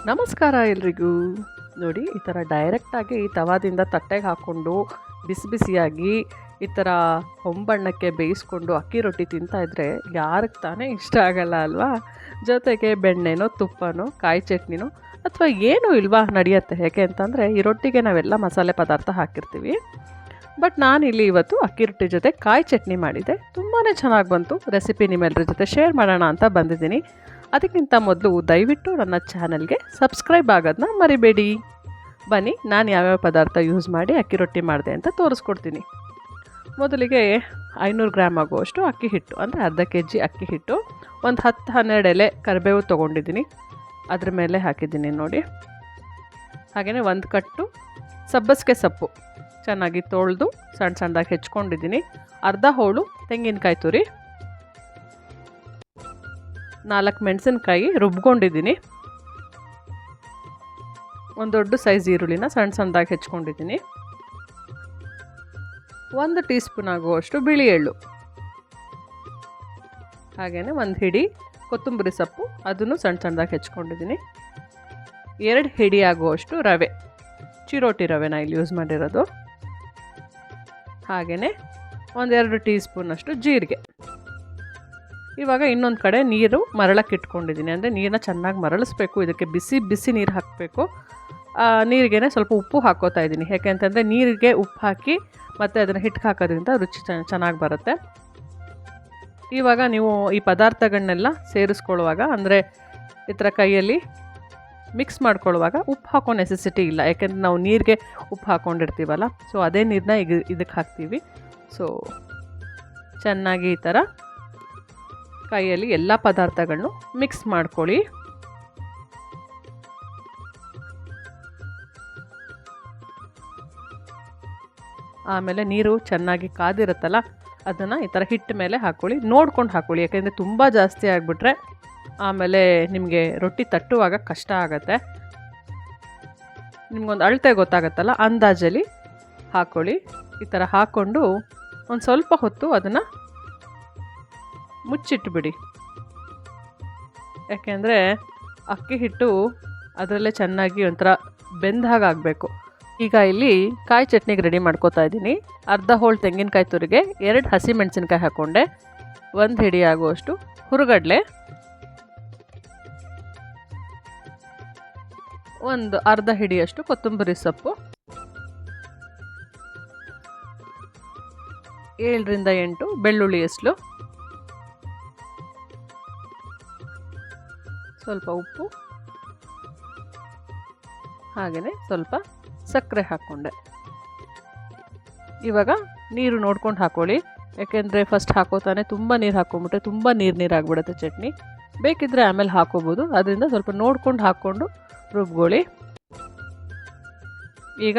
ನಮಸ್ಕಾರ ಎಲ್ರಿಗೂ. ನೋಡಿ, ಈ ಥರ ಡೈರೆಕ್ಟಾಗಿ ತವಾದಿಂದ ತಟ್ಟೆಗೆ ಹಾಕ್ಕೊಂಡು ಬಿಸಿ ಬಿಸಿಯಾಗಿ ಈ ಥರ ಹೊಂಬಣ್ಣಕ್ಕೆ ಬೇಯಿಸ್ಕೊಂಡು ಅಕ್ಕಿ ರೊಟ್ಟಿ ತಿಂತಾಯಿದ್ರೆ ಯಾರಿಗೆ ತಾನೇ ಇಷ್ಟ ಆಗಲ್ಲ ಅಲ್ವಾ? ಜೊತೆಗೆ ಬೆಣ್ಣೆನೋ ತುಪ್ಪನೋ ಕಾಯಿ ಚಟ್ನಿನೋ ಅಥವಾ ಏನೂ ಇಲ್ವಾ ನಡೆಯುತ್ತೆ. ಯಾಕೆ ಅಂತಂದರೆ ಈ ರೊಟ್ಟಿಗೆ ನಾವೆಲ್ಲ ಮಸಾಲೆ ಪದಾರ್ಥ ಹಾಕಿರ್ತೀವಿ. ಬಟ್ ನಾನಿಲ್ಲಿ ಇವತ್ತು ಅಕ್ಕಿ ರೊಟ್ಟಿ ಜೊತೆ ಕಾಯಿ ಚಟ್ನಿ ಮಾಡಿದ್ದೆ. ತುಂಬಾ ಚೆನ್ನಾಗಿ ಬಂತು. ರೆಸಿಪಿ ನಿಮ್ಮೆಲ್ಲರ ಜೊತೆ ಶೇರ್ ಮಾಡೋಣ ಅಂತ ಬಂದಿದ್ದೀನಿ. ಅದಕ್ಕಿಂತ ಮೊದಲು ದಯವಿಟ್ಟು ನನ್ನ ಚಾನಲ್ಗೆ ಸಬ್ಸ್ಕ್ರೈಬ್ ಆಗೋದನ್ನ ಮರಿಬೇಡಿ. ಬನ್ನಿ, ನಾನು ಯಾವ್ಯಾವ ಪದಾರ್ಥ ಯೂಸ್ ಮಾಡಿ ಅಕ್ಕಿ ರೊಟ್ಟಿ ಮಾಡಿದೆ ಅಂತ ತೋರಿಸ್ಕೊಡ್ತೀನಿ. ಮೊದಲಿಗೆ 500 ಗ್ರಾಮ್ ಆಗುವಷ್ಟು ಅಕ್ಕಿ ಹಿಟ್ಟು, ಅಂದರೆ ಅರ್ಧ kg ಅಕ್ಕಿ ಹಿಟ್ಟು, ಒಂದು 10-12 ಎಲೆ ಕರಿಬೇವು ತೊಗೊಂಡಿದ್ದೀನಿ, ಅದ್ರ ಮೇಲೆ ಹಾಕಿದ್ದೀನಿ ನೋಡಿ. ಹಾಗೆಯೇ 1 ಕಟ್ಟು ಸಬ್ಬಸಿಗೆ ಸೊಪ್ಪು ಚೆನ್ನಾಗಿ ತೊಳೆದು ಸಣ್ಣ ಸಣ್ಣದಾಗಿ ಹೆಚ್ಕೊಂಡಿದ್ದೀನಿ. ಅರ್ಧ ಹೋಳು ತೆಂಗಿನಕಾಯಿ ತುರಿ, 4 ಮೆಣಸಿನ್ಕಾಯಿ ರುಬ್ಕೊಂಡಿದ್ದೀನಿ, ಒಂದು ದೊಡ್ಡ ಸೈಜ್ ಈರುಳ್ಳಿನ ಸಣ್ಣ ಸಣ್ಣದಾಗಿ ಹೆಚ್ಕೊಂಡಿದ್ದೀನಿ, 1 ಟೀ ಸ್ಪೂನ್ ಆಗುವಷ್ಟು ಬಿಳಿ ಎಳ್ಳು, ಹಾಗೆಯೇ 1 ಹಿಡಿ ಕೊತ್ತಂಬರಿ ಸೊಪ್ಪು, ಅದನ್ನು ಸಣ್ಣ ಸಣ್ಣದಾಗಿ ಹೆಚ್ಕೊಂಡಿದ್ದೀನಿ, 2 ಹಿಡಿ ಆಗುವಷ್ಟು ರವೆ, ಚಿರೋಟಿ ರವೆನ ಇಲ್ಲಿ ಯೂಸ್ ಮಾಡಿರೋದು, ಹಾಗೆಯೇ 1-2 ಟೀ ಸ್ಪೂನಷ್ಟು ಜೀರಿಗೆ. ಇವಾಗ ಇನ್ನೊಂದು ಕಡೆ ನೀರು ಮರಳಕ್ಕೆ ಇಟ್ಕೊಂಡಿದ್ದೀನಿ. ಅಂದರೆ ನೀರನ್ನ ಚೆನ್ನಾಗಿ ಮರಳಿಸ್ಬೇಕು. ಇದಕ್ಕೆ ಬಿಸಿ ಬಿಸಿ ನೀರು ಹಾಕಬೇಕು. ನೀರಿಗೇ ಸ್ವಲ್ಪ ಉಪ್ಪು ಹಾಕ್ಕೋತಾ ಇದ್ದೀನಿ. ಯಾಕೆ ಅಂತಂದರೆ ನೀರಿಗೆ ಉಪ್ಪು ಹಾಕಿ ಮತ್ತು ಅದನ್ನು ಹಿಟ್ಟಿಗೆ ಹಾಕೋದ್ರಿಂದ ರುಚಿ ಚೆನ್ನಾಗಿ ಬರುತ್ತೆ. ಇವಾಗ ನೀವು ಈ ಪದಾರ್ಥಗಳನ್ನೆಲ್ಲ ಸೇರಿಸ್ಕೊಳ್ಳುವಾಗ, ಅಂದರೆ ಈ ಥರ ಕೈಯಲ್ಲಿ ಮಿಕ್ಸ್ ಮಾಡ್ಕೊಳ್ಳುವಾಗ ಉಪ್ಪು ಹಾಕೋ ನೆಸೆಸಿಟಿ ಇಲ್ಲ. ಯಾಕೆಂದರೆ ನಾವು ನೀರಿಗೆ ಉಪ್ಪು ಹಾಕ್ಕೊಂಡಿರ್ತೀವಲ್ಲ, ಸೊ ಅದೇ ನೀರನ್ನ ಇದಕ್ಕೆ ಹಾಕ್ತೀವಿ. ಸೊ ಚೆನ್ನಾಗಿ ಈ ಥರ ಕೈಯಲ್ಲಿ ಎಲ್ಲ ಪದಾರ್ಥಗಳನ್ನು ಮಿಕ್ಸ್ ಮಾಡ್ಕೊಳ್ಳಿ. ಆಮೇಲೆ ನೀರು ಚೆನ್ನಾಗಿ ಕಾದಿರುತ್ತಲ್ಲ, ಅದನ್ನು ಈ ಥರ ಹಿಟ್ಟು ಮೇಲೆ ಹಾಕ್ಕೊಳ್ಳಿ. ನೋಡ್ಕೊಂಡು ಹಾಕ್ಕೊಳ್ಳಿ, ಯಾಕೆಂದರೆ ತುಂಬ ಜಾಸ್ತಿ ಆಗಿಬಿಟ್ರೆ ಆಮೇಲೆ ನಿಮಗೆ ರೊಟ್ಟಿ ತಟ್ಟುವಾಗ ಕಷ್ಟ ಆಗುತ್ತೆ. ನಿಮ್ಗೊಂದು ಅಳತೆ ಗೊತ್ತಾಗತ್ತಲ್ಲ, ಅಂದಾಜಲ್ಲಿ ಹಾಕ್ಕೊಳ್ಳಿ. ಈ ಥರ ಹಾಕ್ಕೊಂಡು ಒಂದು ಸ್ವಲ್ಪ ಹೊತ್ತು ಅದನ್ನು ಮುಚ್ಚಿಟ್ಬಿಡಿ. ಯಾಕೆಂದರೆ ಅಕ್ಕಿ ಹಿಟ್ಟು ಅದರಲ್ಲೇ ಚೆನ್ನಾಗಿ ಒಂಥರ ಬೆಂದಾಗ ಆಗಬೇಕು. ಈಗ ಇಲ್ಲಿ ಕಾಯಿ ಚಟ್ನಿಗೆ ರೆಡಿ ಮಾಡ್ಕೋತಾ ಇದ್ದೀನಿ. ಅರ್ಧ ಹೋಳು ತೆಂಗಿನಕಾಯಿ ತುರಿಗೆ 2 ಹಸಿ ಮೆಣಸಿನ್ಕಾಯಿ ಹಾಕ್ಕೊಂಡೆ, 1 ಹಿಡಿ ಆಗುವಷ್ಟು ಹುರುಗಡ್ಲೆ, ಒಂದು ಅರ್ಧ ಹಿಡಿಯಷ್ಟು ಕೊತ್ತಂಬರಿ ಸೊಪ್ಪು, 7-8 ಬೆಳ್ಳುಳ್ಳಿ ಎಸ್ಲು, ಸ್ವಲ್ಪ ಉಪ್ಪು, ಹಾಗೆಯೇ ಸ್ವಲ್ಪ ಸಕ್ಕರೆ ಹಾಕ್ಕೊಂಡೆ. ಇವಾಗ ನೀರು ನೋಡ್ಕೊಂಡು ಹಾಕ್ಕೊಳ್ಳಿ. ಯಾಕೆಂದರೆ ಫಸ್ಟ್ ಹಾಕೋತಾನೆ ತುಂಬ ನೀರು ಹಾಕ್ಕೊಂಬಿಟ್ರೆ ತುಂಬ ನೀರಾಗಿಬಿಡುತ್ತೆ ಚಟ್ನಿ. ಬೇಕಿದ್ದರೆ ಆಮೇಲೆ ಹಾಕೋಬೋದು. ಅದರಿಂದ ಸ್ವಲ್ಪ ನೋಡ್ಕೊಂಡು ಹಾಕ್ಕೊಂಡು ರುಬ್ಕೊಳ್ಳಿ. ಈಗ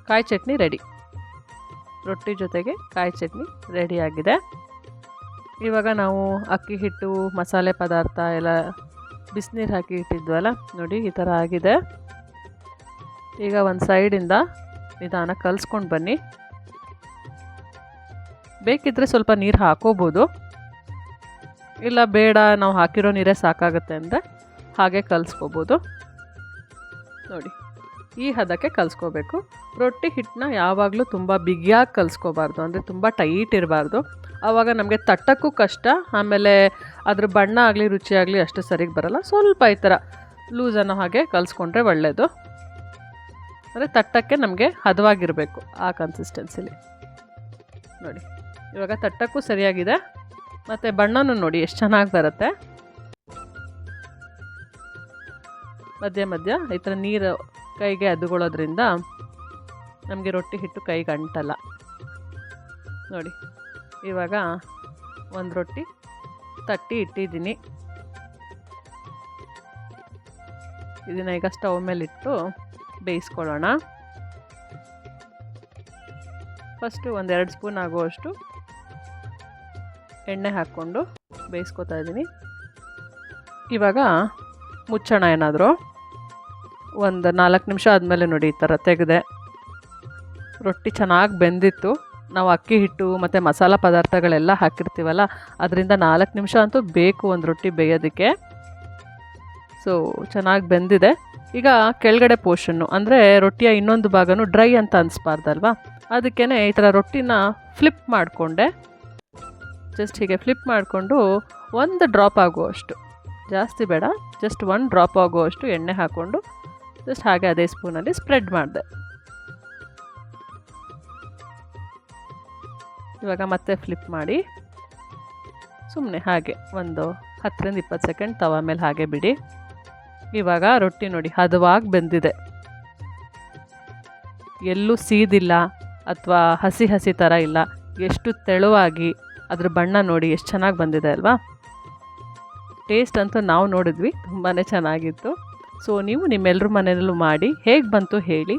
ಕಾಯಿ ಚಟ್ನಿ ರೆಡಿ. ರೊಟ್ಟಿ ಜೊತೆಗೆ ಕಾಯಿ ಚಟ್ನಿ ರೆಡಿಯಾಗಿದೆ. ಇವಾಗ ನಾವು ಅಕ್ಕಿ ಹಿಟ್ಟು, ಮಸಾಲೆ ಪದಾರ್ಥ ಎಲ್ಲ ಬಿಸಿನೀರು ಹಾಕಿ ಇಟ್ಟಿದ್ವಲ್ಲ, ನೋಡಿ ಈ ಥರ ಆಗಿದೆ. ಈಗ ಒಂದು ಸೈಡಿಂದ ನಿಧಾನ ಕಲಿಸ್ಕೊಂಡು ಬನ್ನಿ. ಬೇಕಿದ್ದರೆ ಸ್ವಲ್ಪ ನೀರು ಹಾಕೋಬೋದು, ಇಲ್ಲ ಬೇಡ ನಾವು ಹಾಕಿರೋ ನೀರೇ ಸಾಕಾಗುತ್ತೆ ಅಂದರೆ ಹಾಗೆ ಕಲಿಸ್ಕೋಬೋದು. ನೋಡಿ, ಈ ಹದಕ್ಕೆ ಕಲಿಸ್ಕೋಬೇಕು. ರೊಟ್ಟಿ ಹಿಟ್ಟನ್ನ ಯಾವಾಗಲೂ ತುಂಬ ಬಿಗಿಯಾಗಿ ಕಲಿಸ್ಕೋಬಾರ್ದು, ಅಂದರೆ ತುಂಬ ಟೈಟ್ ಇರಬಾರ್ದು. ಆವಾಗ ನಮಗೆ ತಟ್ಟಕ್ಕೂ ಕಷ್ಟ, ಆಮೇಲೆ ಅದ್ರ ಬಣ್ಣ ಆಗಲಿ ರುಚಿ ಆಗಲಿ ಅಷ್ಟು ಸರಿಗೆ ಬರಲ್ಲ. ಸ್ವಲ್ಪ ಈ ಥರ ಲೂಸ್ ಅನ್ನೋ ಹಾಗೆ ಕಲಿಸ್ಕೊಂಡ್ರೆ ಒಳ್ಳೆಯದು. ಅಂದರೆ ತಟ್ಟಕ್ಕೆ ನಮಗೆ ಹದವಾಗಿರಬೇಕು ಆ ಕನ್ಸಿಸ್ಟೆನ್ಸಿಲಿ. ನೋಡಿ, ಇವಾಗ ತಟ್ಟಕ್ಕೂ ಸರಿಯಾಗಿದೆ, ಮತ್ತು ಬಣ್ಣನೂ ನೋಡಿ ಎಷ್ಟು ಚೆನ್ನಾಗಿ ಬರುತ್ತೆ. ಮಧ್ಯ ಮಧ್ಯ ಈ ಥರ ನೀರು ಕೈಗೆ ಅದ್ಕೊಳ್ಳೋದ್ರಿಂದ ನಮಗೆ ರೊಟ್ಟಿ ಹಿಟ್ಟು ಕೈಗೆ ಅಂಟಲ್ಲ. ನೋಡಿ, ಇವಾಗ ಒಂದು ರೊಟ್ಟಿ ತಟ್ಟಿ ಇಟ್ಟಿದ್ದೀನಿ. ಇದನ್ನು ಈಗ ಸ್ಟವ್ ಮೇಲಿಟ್ಟು ಬೇಯಿಸ್ಕೊಳ್ಳೋಣ. ಫಸ್ಟು 1-2 ಸ್ಪೂನ್ ಆಗುವಷ್ಟು ಎಣ್ಣೆ ಹಾಕ್ಕೊಂಡು ಬೇಯಿಸ್ಕೊತಾ ಇದ್ದೀನಿ. ಇವಾಗ ಮುಚ್ಚೋಣ. ಏನಾದರೂ ಒಂದು 4 ನಿಮಿಷ ಆದಮೇಲೆ ನೋಡಿ ಈ ಥರ ತೆಗೆದೆ. ರೊಟ್ಟಿ ಚೆನ್ನಾಗಿ ಬೆಂದಿತ್ತು. ನಾವು ಅಕ್ಕಿ ಹಿಟ್ಟು ಮತ್ತು ಮಸಾಲ ಪದಾರ್ಥಗಳೆಲ್ಲ ಹಾಕಿರ್ತೀವಲ್ಲ, ಅದರಿಂದ 4 ನಿಮಿಷ ಅಂತೂ ಬೇಕು ಒಂದು ರೊಟ್ಟಿ ಬೇಯೋದಕ್ಕೆ. ಸೊ ಚೆನ್ನಾಗಿ ಬೆಂದಿದೆ. ಈಗ ಕೆಳಗಡೆ ಪೋರ್ಷನ್ನು ಅಂದರೆ ರೊಟ್ಟಿಯ ಇನ್ನೊಂದು ಭಾಗನೂ ಡ್ರೈ ಅಂತ ಅನಿಸ್ಬಾರ್ದಲ್ವಾ, ಅದಕ್ಕೇ ಈ ಥರ ರೊಟ್ಟಿನ ಫ್ಲಿಪ್ ಮಾಡಿಕೊಂಡೆ. ಜಸ್ಟ್ ಹೀಗೆ ಫ್ಲಿಪ್ ಮಾಡಿಕೊಂಡು ಒಂದು ಡ್ರಾಪ್ ಆಗುವಷ್ಟು, ಜಾಸ್ತಿ ಬೇಡ, ಜಸ್ಟ್ 1 ಡ್ರಾಪ್ ಆಗುವಷ್ಟು ಎಣ್ಣೆ ಹಾಕ್ಕೊಂಡು ಜಸ್ಟ್ ಹಾಗೆ ಅದೇ ಸ್ಪೂನಲ್ಲಿ ಸ್ಪ್ರೆಡ್ ಮಾಡಿದೆ. ಇವಾಗ ಮತ್ತೆ ಫ್ಲಿಪ್ ಮಾಡಿ ಸುಮ್ಮನೆ ಹಾಗೆ ಒಂದು 10-20 ಸೆಕೆಂಡ್ ತವ ಮೇಲೆ ಹಾಗೆ ಬಿಡಿ. ಇವಾಗ ರೊಟ್ಟಿ ನೋಡಿ ಹದವಾಗಿ ಬೆಂದಿದೆ, ಎಲ್ಲೂ ಸೀದಿಲ್ಲ ಅಥವಾ ಹಸಿ ಹಸಿ ಥರ ಇಲ್ಲ, ಎಷ್ಟು ತೆಳುವಾಗಿ ಅದ್ರ ಬಣ್ಣ ನೋಡಿ ಎಷ್ಟು ಚೆನ್ನಾಗಿ ಬಂದಿದೆ ಅಲ್ವಾ. ಟೇಸ್ಟ್ ಅಂತೂ ನಾವು ನೋಡಿದ್ವಿ, ತುಂಬಾ ಚೆನ್ನಾಗಿತ್ತು. ಸೊ ನೀವು ನಿಮ್ಮೆಲ್ಲರ ಮನೆಯಲ್ಲೂ ಮಾಡಿ ಹೇಗೆ ಬಂತು ಹೇಳಿ.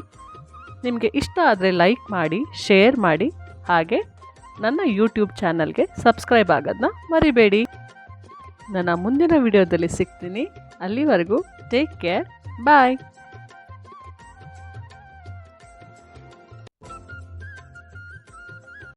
ನಿಮಗೆ ಇಷ್ಟ ಆದರೆ ಲೈಕ್ ಮಾಡಿ, ಶೇರ್ ಮಾಡಿ, ಹಾಗೆ ನನ್ನ ಯೂಟ್ಯೂಬ್ ಚಾನಲ್ಗೆ ಸಬ್ಸ್ಕ್ರೈಬ್ ಆಗೋದನ್ನ ಮರಿಬೇಡಿ. ನನ್ನ ಮುಂದಿನ ವಿಡಿಯೋದಲ್ಲಿ ಸಿಗ್ತೀನಿ. ಅಲ್ಲಿವರೆಗೂ ಟೇಕ್ ಕೇರ್, ಬಾಯ್.